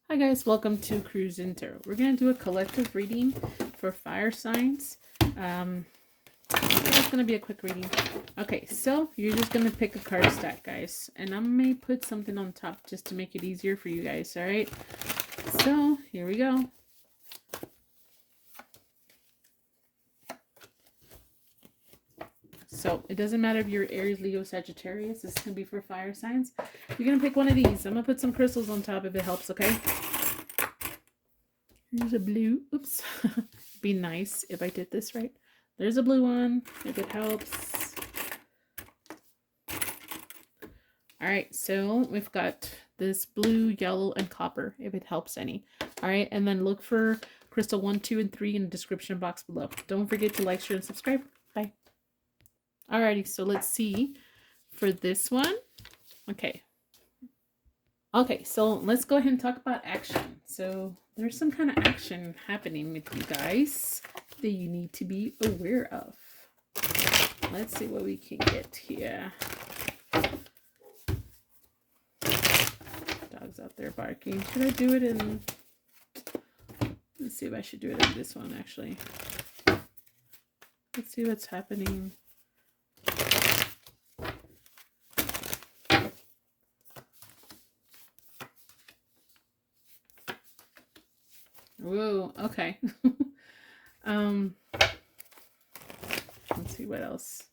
Hi guys, welcome to Cruise in Tarot. We're going to do a collective reading for fire signs. It's going to be a quick reading. Okay, so you're just going to pick a card stack, guys. And I may put something on top just to make it easier for you guys, alright? So, here we go. So, it doesn't matter if you're Aries, Leo, Sagittarius. This is going to be for fire signs. You're going to pick one of these. I'm going to put some crystals on top if it helps, okay? Here's a blue. Oops. Be nice if I did this right. There's a blue one, if it helps. Alright, so we've got this blue, yellow, and copper, if it helps any. Alright, and then look for crystal 1, 2, and 3 in the description box below. Don't forget to like, share, and subscribe. Bye. Alrighty, so let's see for this one. Okay, so let's go ahead and talk about action. So there's some kind of action happening with you guys that you need to be aware of. Let's see what we can get here. Dogs out there barking. Should I do it in... Let's see if I should do it in this one, actually. Let's see what's happening. Whoa, okay. Let's see what else.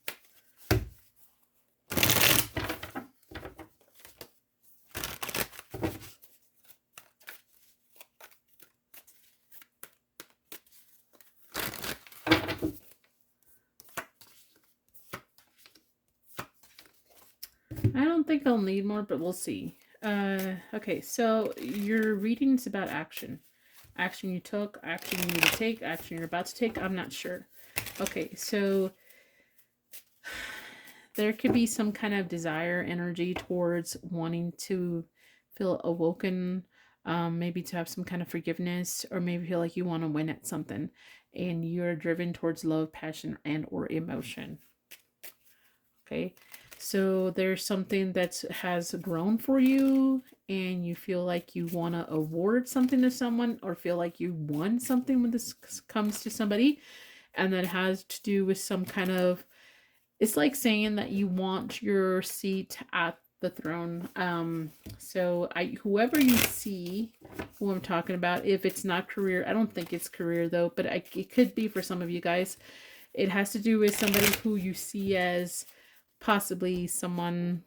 I don't think I'll need more, but we'll see. Okay, so your reading's about action. Action you took, action you need to take, action you're about to take. I'm not sure. Okay, so there could be some kind of desire, energy towards wanting to feel awoken, maybe to have some kind of forgiveness, or maybe feel like you want to win at something, and you're driven towards love, passion, and or emotion. Okay, so there's something that has grown for you, and you feel like you want to award something to someone, or feel like you won something when this comes to somebody, and that has to do with some kind of, it's like saying that you want your seat at the throne. So whoever you see, who I'm talking about, if it's not career, I don't think it's career though, but it could be for some of you guys. It has to do with somebody who you see as possibly someone,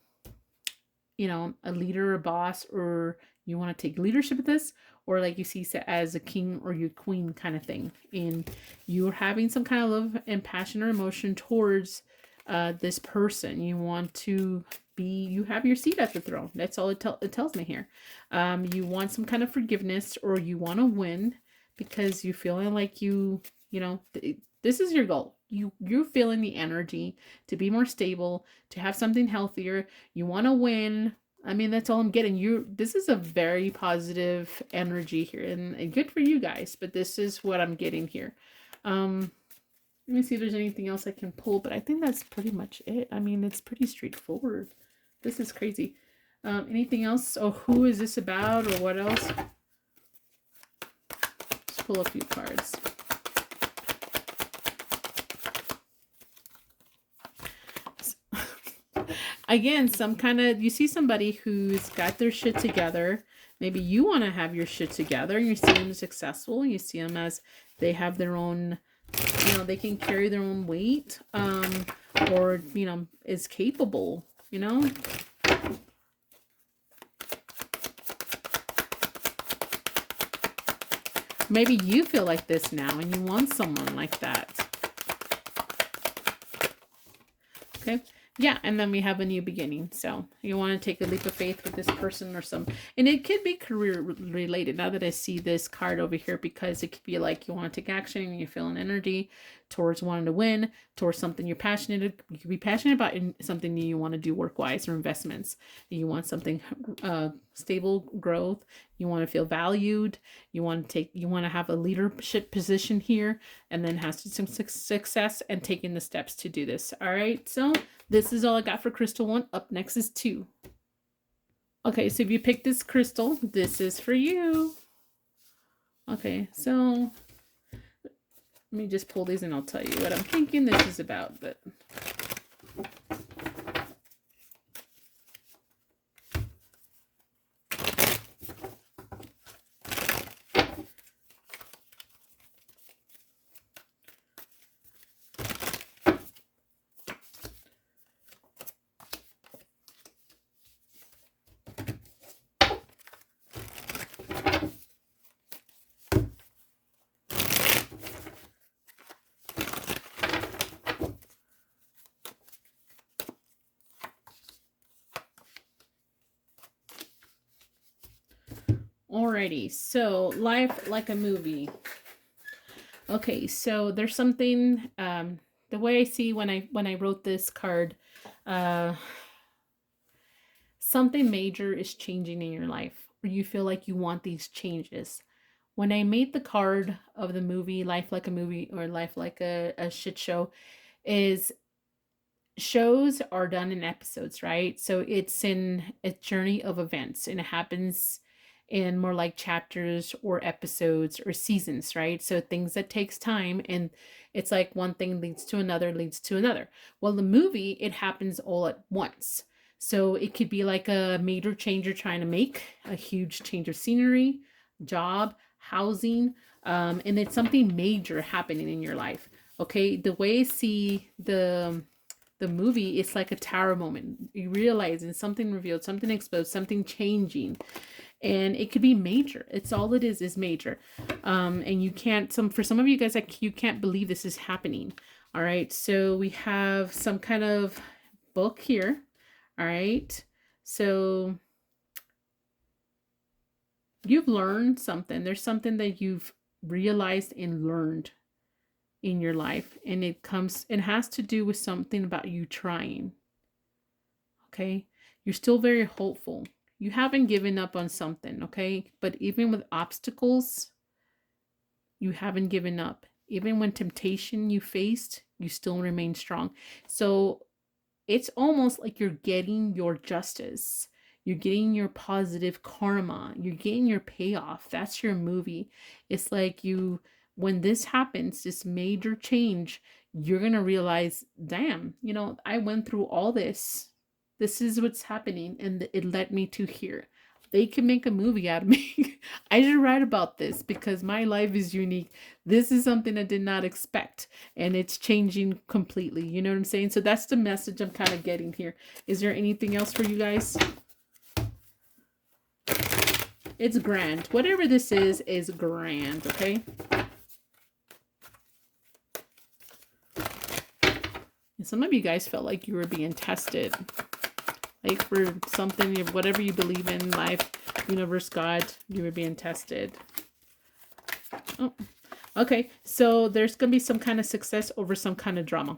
you know, a leader, a boss, or you want to take leadership of this, or like you see as a king or your queen kind of thing, and you're having some kind of love and passion or emotion towards this person. You want to be, you have your seat at the throne. That's all it tells me here. You want some kind of forgiveness, or you want to win because you're feeling like you know, this is your goal. You're feeling the energy to be more stable, to have something healthier. You want to win. I mean, that's all I'm getting. This is a very positive energy here, and good for you guys, but this is what I'm getting here. Let me see if there's anything else I can pull, but I think that's pretty much it. I mean, it's pretty straightforward. This is crazy. Anything else? Oh, who is this about, or what else? Let's pull a few cards. Again, some kind of, you see somebody who's got their shit together. Maybe you want to have your shit together, and you see them successful. You see them as they have their own, you know, they can carry their own weight, or, you know, is capable, you know. Maybe you feel like this now and you want someone like that. Okay. Yeah, and then we have a new beginning. So you want to take a leap of faith with this person or some, and it could be career related. Now that I see this card over here, because it could be like you want to take action and you're feeling energy towards wanting to win, towards something you're passionate. You could be passionate about in something you want to do work wise or investments. You want something stable growth. You want to feel valued. You want to have a leadership position here, and then has some success and taking the steps to do this. All right, so this is all I got for Crystal 1. Up next is 2. Okay, so if you pick this crystal, this is for you. Okay, so let me just pull these and I'll tell you what I'm thinking this is about. But alrighty, so life like a movie. Okay, so there's something the way I see when I wrote this card, uh something major is changing in your life, or you feel like you want these changes. When I made the card of the movie Life Like a Movie or Life Like a Shit Show, is shows are done in episodes, right? So it's in a journey of events and it happens in more like chapters or episodes or seasons, right? So things that takes time, and it's like one thing leads to another, leads to another. Well, the movie, it happens all at once. So it could be like a major change you're trying to make, a huge change of scenery, job, housing, and it's something major happening in your life. Okay, the way I see the movie, it's like a tower moment. You realize and something revealed, something exposed, something changing, and it could be major. It's all it is major. And you can't, for some of you guys, like, you can't believe this is happening. All right, so we have some kind of book here. All right, so you've learned something. There's something that you've realized and learned in your life, and it has to do with something about you trying. Okay, you're still very hopeful. You haven't given up on something. Okay, but even with obstacles, you haven't given up. Even when temptation you faced, you still remain strong. So it's almost like you're getting your justice. You're getting your positive karma. You're getting your payoff. That's your movie. It's like when this happens, this major change, you're going to realize, damn, I went through all this. This is what's happening, and it led me to here. They can make a movie out of me. I should write about this because my life is unique. This is something I did not expect, and it's changing completely. You know what I'm saying? So that's the message I'm kind of getting here. Is there anything else for you guys? It's grand. Whatever this is grand, okay? And some of you guys felt like you were being tested. Like for something, whatever you believe in, life, universe, God, you were being tested. Oh, okay. So there's going to be some kind of success over some kind of drama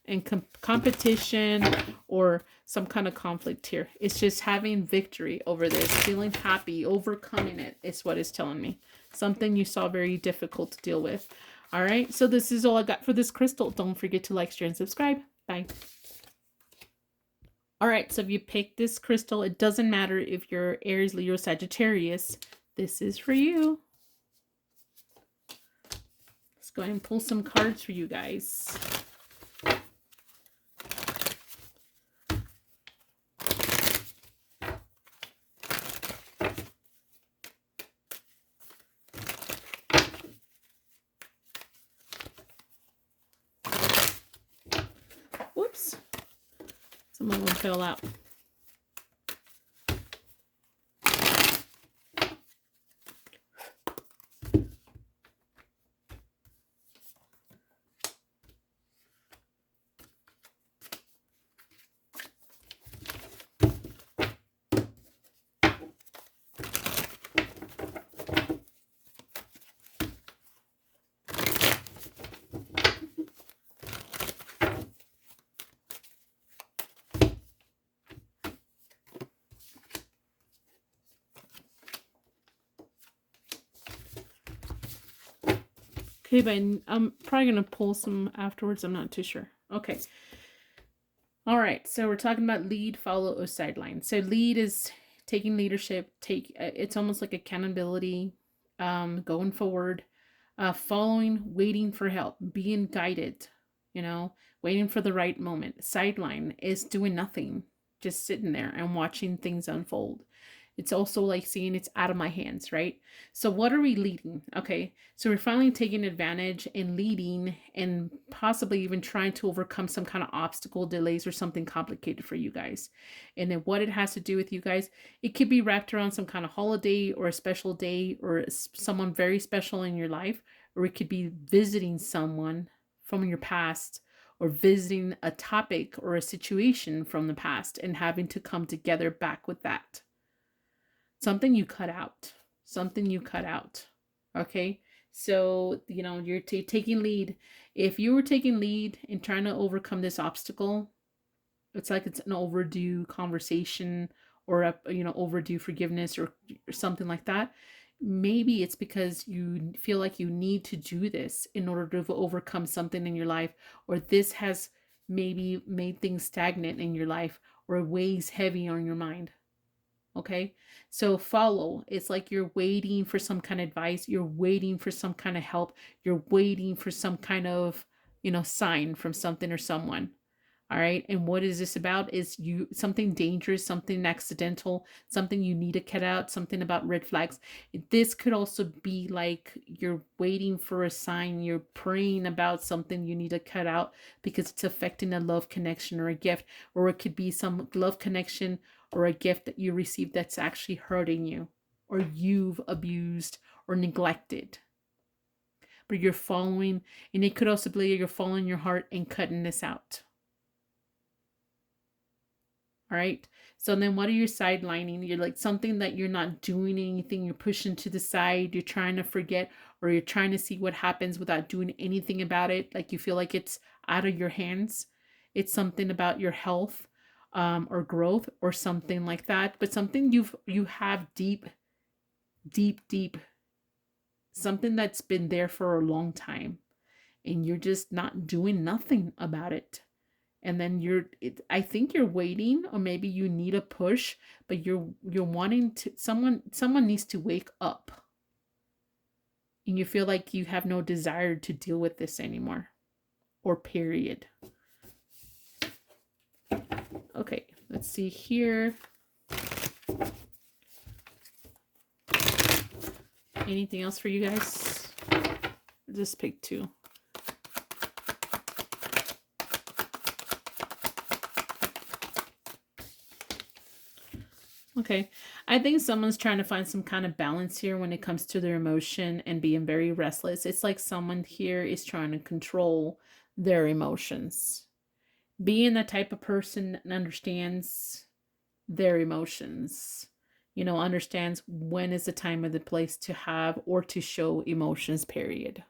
and competition or some kind of conflict here. It's just having victory over this, feeling happy, overcoming it is what it's telling me. Something you saw very difficult to deal with. All right. So this is all I got for this crystal. Don't forget to like, share, and subscribe. Bye. All right, so if you pick this crystal, it doesn't matter if you're Aries, Leo, Sagittarius. This is for you. Let's go ahead and pull some cards for you guys. Whoops. Some of them fell out. Okay, but I'm probably going to pull some afterwards. I'm not too sure. Okay. All right. So we're talking about lead, follow, or sideline. So lead is taking leadership, it's almost like accountability, going forward, following, waiting for help, being guided, you know, waiting for the right moment. Sideline is doing nothing, just sitting there and watching things unfold. It's also like seeing it's out of my hands, right? So what are we leading? Okay, so we're finally taking advantage and leading and possibly even trying to overcome some kind of obstacle, delays, or something complicated for you guys. And then what it has to do with you guys, it could be wrapped around some kind of holiday or a special day or someone very special in your life, or it could be visiting someone from your past or visiting a topic or a situation from the past and having to come together back with that. Something you cut out. Something you cut out. Okay? So, you know, you're taking lead. If you were taking lead in trying to overcome this obstacle, it's like it's an overdue conversation or a, you know, overdue forgiveness or something like that. Maybe it's because you feel like you need to do this in order to overcome something in your life, or this has maybe made things stagnant in your life or weighs heavy on your mind. Okay, so follow. It's like you're waiting for some kind of advice, you're waiting for some kind of help, you're waiting for some kind of, you know, sign from something or someone. All right. And what is this about? Is you something dangerous, something accidental, something you need to cut out, something about red flags. This could also be like you're waiting for a sign, you're praying about something you need to cut out because it's affecting a love connection or a gift, or it could be some love connection or a gift that you received that's actually hurting you, or you've abused or neglected. But you're following, and it could also be you're following your heart and cutting this out. All right. So then what are you sidelining? You're like something that you're not doing anything. You're pushing to the side. You're trying to forget, or you're trying to see what happens without doing anything about it. Like you feel like it's out of your hands. It's something about your health, or growth or something like that. But something you have deep, something that's been there for a long time. And you're just not doing nothing about it. And then I think you're waiting, or maybe you need a push, but you're wanting to, someone needs to wake up, and you feel like you have no desire to deal with this anymore, or period. Okay, let's see here. Anything else for you guys? Just pick two. Okay, I think someone's trying to find some kind of balance here when it comes to their emotion and being very restless. It's like someone here is trying to control their emotions. Being the type of person that understands their emotions, you know, understands when is the time or the place to have or to show emotions, period.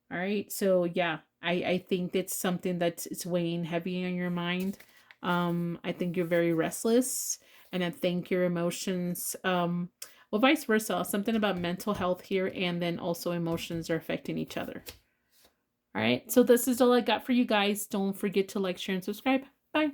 All right, so yeah, I think it's something it's weighing heavy on your mind. I think you're very restless, and I think your emotions, well, vice versa, something about mental health here, and then also emotions are affecting each other. All right, so this is all I got for you guys. Don't forget to like, share, and subscribe. Bye.